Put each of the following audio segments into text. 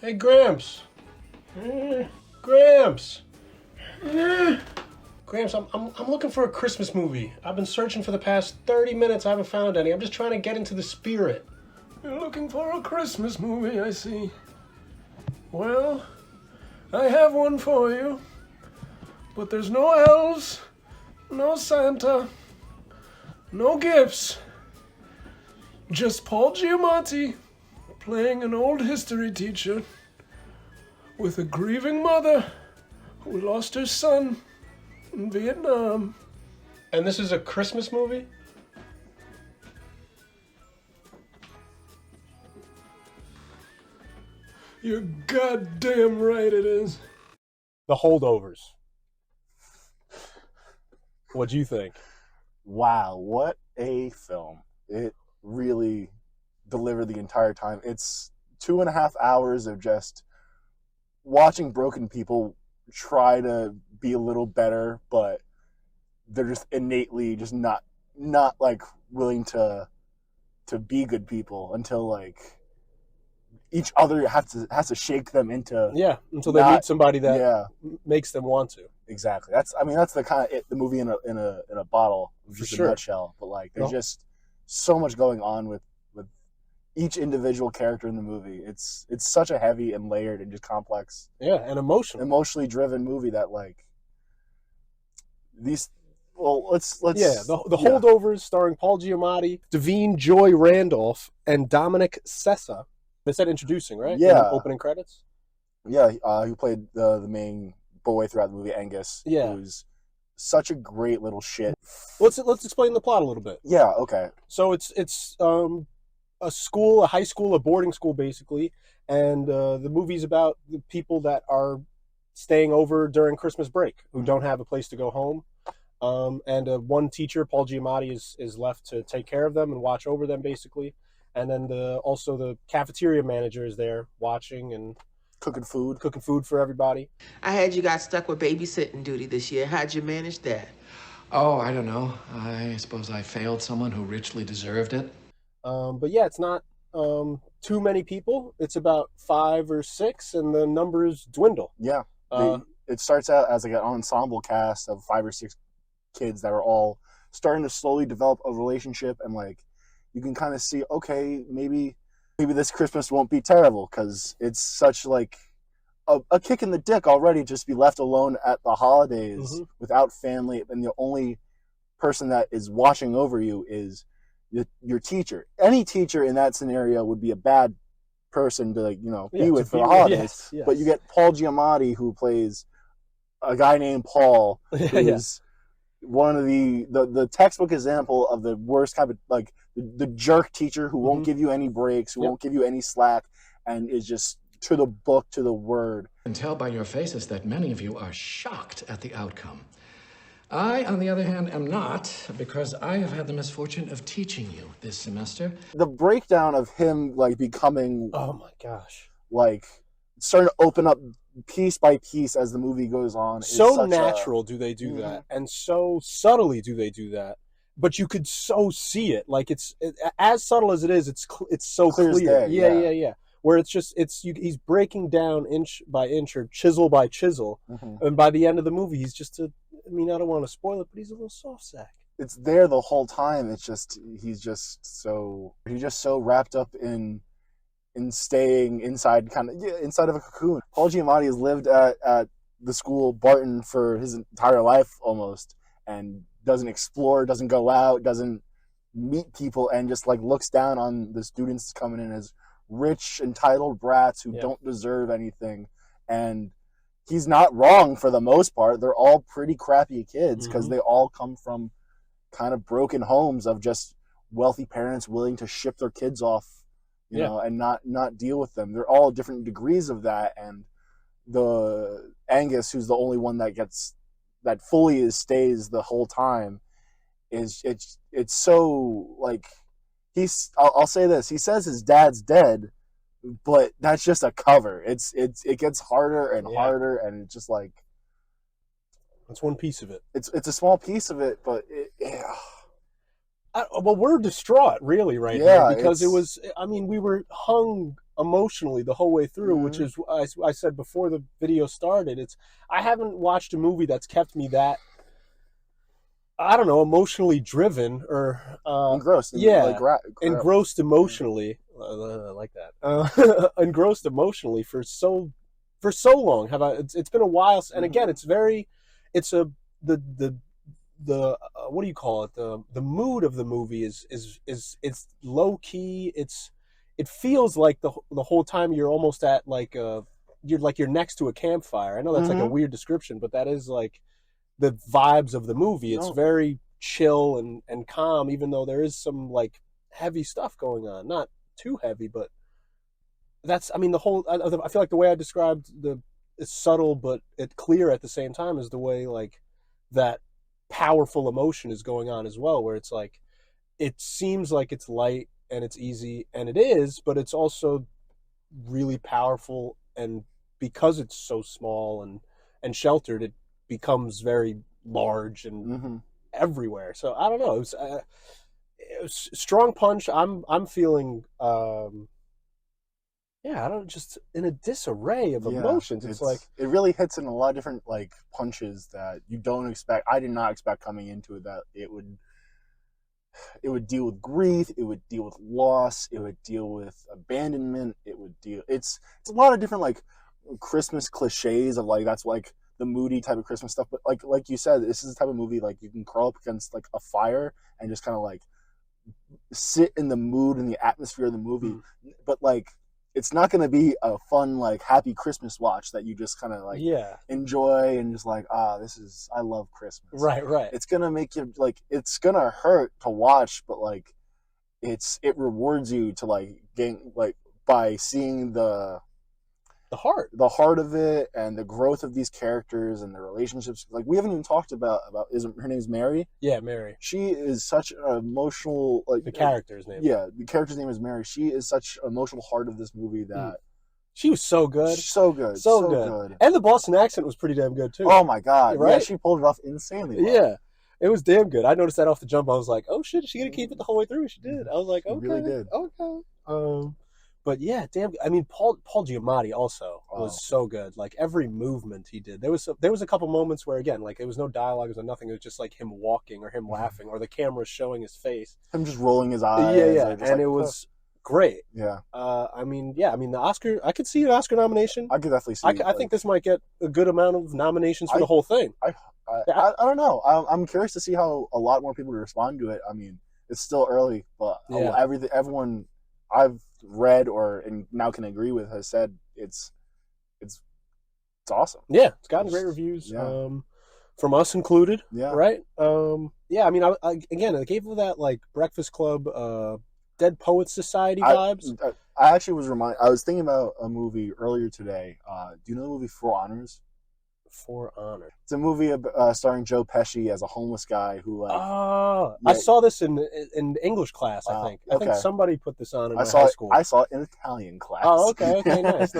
Hey, Gramps. Gramps. Gramps, I'm looking for a Christmas movie. I've been searching for the past 30 minutes. I haven't found any. I'm just trying to get into the spirit. You're looking for a Christmas movie, I see. Well, I have one for you. But there's no elves, no Santa, no gifts. Just Paul Giamatti playing an old history teacher with a grieving mother who lost her son in Vietnam. And this is a Christmas movie? You're goddamn right it is. The Holdovers. What'd you think? Wow, what a film. It really delivered the entire time. It's 2.5 hours of just watching broken people try to be a little better, but they're just innately just not like willing to be good people until like each other has to shake them into until they meet somebody that makes them want to. Exactly. That's the kind of the movie in a bottle, just a nutshell. But like, there's just so much going on with each individual character in the movie. It's such a heavy and layered and just complex, and emotionally driven movie that like these. Well, let's the Holdovers, starring Paul Giamatti, Davine Joy Randolph, and Dominic Sessa. They said introducing, right? Yeah. In the opening credits. Yeah, who played the main boy throughout the movie, Angus. Yeah, who's such a great little shit. Let's explain the plot a little bit. Yeah. Okay. So it's a school, a high school, a boarding school, basically, and the movie's about the people that are staying over during Christmas break who don't have a place to go home. And one teacher, Paul Giamatti, is left to take care of them and watch over them, basically. And then also the cafeteria manager is there watching and cooking food for everybody. I had you guys stuck with babysitting duty this year. How'd you manage that? Oh, I don't know. I suppose I failed someone who richly deserved it. But yeah, it's not too many people. It's about 5 or 6, and the numbers dwindle. Yeah. It starts out as like an ensemble cast of 5 or 6 kids that are all starting to slowly develop a relationship, and like you can kind of see, okay, maybe this Christmas won't be terrible, because it's such like a kick in the dick already just be left alone at the holidays without family, and the only person that is watching over you is your teacher. Any teacher in that scenario would be a bad person to be with for the holidays. Yes. But you get Paul Giamatti, who plays a guy named Paul, who's one of the textbook example of the worst kind of like the jerk teacher who won't give you any breaks, who won't give you any slack, and is just to the book, to the word. I can tell by your faces that many of you are shocked at the outcome. I, on the other hand, am not, because I have had the misfortune of teaching you this semester. The breakdown of him like becoming, oh my gosh, like starting to open up piece by piece as the movie goes on. So natural do they do that, and so subtly do they do that. But you could so see it, like it's as subtle as it is. It's so clear. Yeah. Where he's breaking down inch by inch or chisel by chisel, and by the end of the movie, he's just I don't want to spoil it, but he's a little soft sack. It's there the whole time. It's just he's just so wrapped up in staying inside of a cocoon. Paul Giamatti has lived at the school Barton for his entire life almost, and doesn't explore, doesn't go out, doesn't meet people, and just like looks down on the students coming in as rich, entitled brats who don't deserve anything. And he's not wrong for the most part. They're all pretty crappy kids because they all come from kind of broken homes of just wealthy parents willing to ship their kids off, you know, and not deal with them. They're all different degrees of that. And the Angus, who's the only one that fully stays the whole time, it's so like I'll say this. He says his dad's dead, but that's just a cover. It gets harder and harder, and it's just like that's one piece of it. It's a small piece of it, but well, we're distraught really right now because it was. I mean, we were hung emotionally the whole way through, which is I said before the video started. I haven't watched a movie that's kept me that, I don't know, emotionally driven or engrossed. Engrossed emotionally. I like that. Engrossed emotionally for so long. It's been a while, and again, it's a the what do you call it? The mood of the movie is it's low key. It feels like the whole time you're almost at like you're next to a campfire. I know that's like a weird description, but that is like the vibes of the movie. It's very chill and calm, even though there is some like heavy stuff going on. Not too heavy, but the whole. I feel like the way I described it's subtle but it's clear at the same time is the way like that powerful emotion is going on as well, where it's like it seems like it's light and it's easy, and it is, but it's also really powerful, and because it's so small and sheltered, it becomes very large and everywhere. So I don't know. It was strong punch. I'm feeling I don't just in a disarray of emotions. It's like it really hits in a lot of different like punches that you don't expect. I did not expect coming into it that it would deal with grief, it would deal with loss, it would deal with abandonment, it's a lot of different like Christmas cliches of like that's like the moody type of Christmas stuff. But like you said, this is the type of movie like you can curl up against like a fire and just kind of like sit in the mood and the atmosphere of the movie. But like it's not going to be a fun like happy Christmas watch that you just kind of like enjoy and just like I love Christmas. Right. It's going to make you like it's going to hurt to watch, but like it rewards you to like gain like by seeing the heart of it and the growth of these characters and the relationships. Like we haven't even talked about her name's Mary? Yeah, Mary. She is such an emotional like the character's name. Yeah, the character's name is Mary. She is such an emotional heart of this movie that she was so good. So good. And the Boston accent was pretty damn good too. Oh my god. Right? Yeah, she pulled it off insanely well. Yeah. It was damn good. I noticed that off the jump. I was like, oh shit, is she gonna keep it the whole way through? She did. I was like, okay. She really did. Okay. But yeah, damn. I mean, Paul Giamatti also was so good. Like every movement he did. There was a couple moments where again, like it was no dialogue, it was nothing. It was just like him walking or him laughing or the camera showing his face. Him just rolling his eyes. Yeah. And like, it was great. Yeah. I mean, the Oscar. I could see an Oscar nomination. I could definitely see. I think this might get a good amount of nominations for the whole thing. I don't know. I'm curious to see how a lot more people respond to it. I mean, it's still early, but everyone I've read and now can agree with has said it's awesome. Yeah, it's gotten great reviews, from us included. Yeah, right. I mean, I gave it that like Breakfast Club, Dead Poets Society vibes. I actually was reminded. I was thinking about a movie earlier today. Do you know the movie For Honors? For Honor. It's a movie starring Joe Pesci as a homeless guy who like. I saw this in English class. I think. I think somebody put this on in high school. I saw it in Italian class. Oh, okay, nice.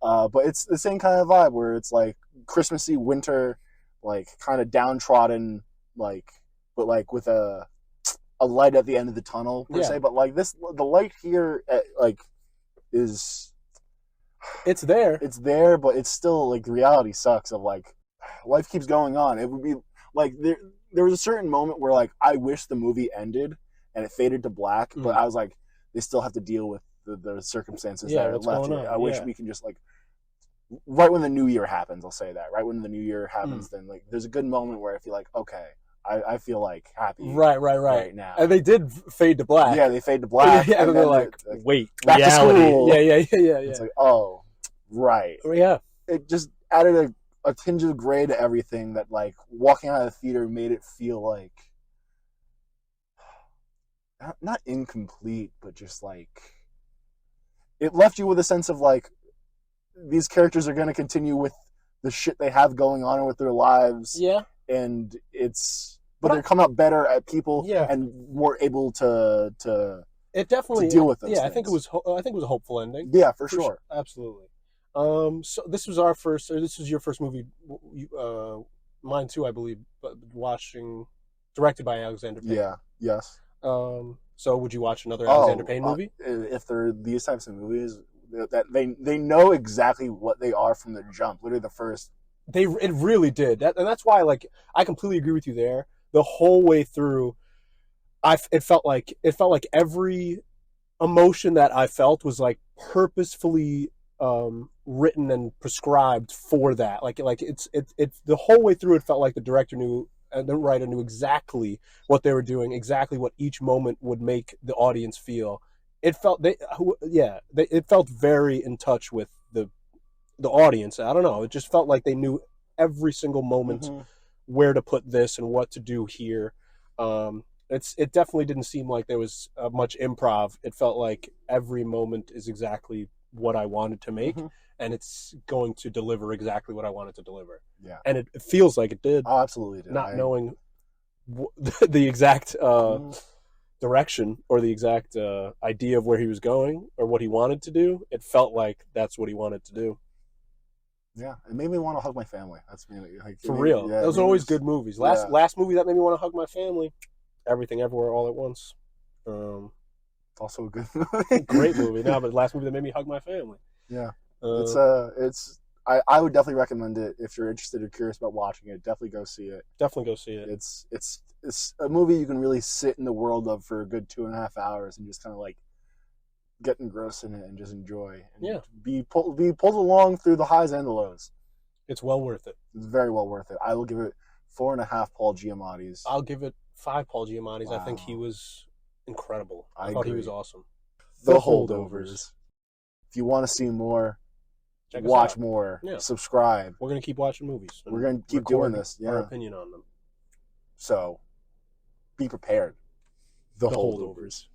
But it's the same kind of vibe where it's like Christmassy winter, like kind of downtrodden, like but like with a light at the end of the tunnel per se. But like the light here is. It's there, but it's still like the reality sucks of like life keeps going on. It would be like there was a certain moment where like I wish the movie ended and it faded to black, but I was like they still have to deal with the circumstances that are left here. I wish we can just like right when the new year happens, I'll say that. Right when the new year happens, then like there's a good moment where I feel like okay, I feel like happy right now. And they did fade to black. Yeah, they fade to black. And they're like, wait, back reality. To school. Yeah. It's like, oh, right. Yeah. It just added a tinge of gray to everything that, like, walking out of the theater made it feel like, not incomplete, but just like, it left you with a sense of like, these characters are going to continue with the shit they have going on with their lives. Yeah. And but they're coming out better at people and more able to it definitely deal with those things. I think it was a hopeful ending. Yeah, for sure. Absolutely. So this was this was your first movie, mine too, I believe, but directed by Alexander Payne. Yeah. Yes. So would you watch another Alexander Payne Oh, movie? if they're these types of movies, that they know exactly what they are from the jump. Literally the first. It really did, and that's why I completely agree with you there. The whole way through, it felt like every emotion that I felt was like purposefully written and prescribed for that. Like it's the whole way through. It felt like the director knew and the writer knew exactly what they were doing, exactly what each moment would make the audience feel. It felt it felt very in touch with the audience. I don't know. It just felt like they knew every single moment where to put this and what to do here. It definitely didn't seem like there was much improv. It felt like every moment is exactly what I wanted to make, and it's going to deliver exactly what I wanted to deliver. Yeah, and it feels like it did. Oh, absolutely did. Not knowing the exact direction or the exact idea of where he was going or what he wanted to do, it felt like that's what he wanted to do. Yeah, it made me want to hug my family. That's me, like, For real. Yeah, those are always good movies. Last movie that made me want to hug my family, Everything Everywhere All at Once. It's also a good movie. Great movie. No, but last movie that made me hug my family. Yeah, I would definitely recommend it if you're interested or curious about watching it. Definitely go see it. Definitely go see it. It's a movie you can really sit in the world of for a good 2.5 hours and just kind of like get engrossed in it and just enjoy. And be pulled along through the highs and the lows. It's well worth it. It's very well worth it. I will give it 4.5 Paul Giamattis. I'll give it 5 Paul Giamattis. Wow. I think he was incredible. I agree. thought he was awesome. The Holdovers. If you want to see more, watch more, subscribe. We're going to keep watching movies. We're going to keep doing this. Our opinion on them. So, be prepared. The Holdovers.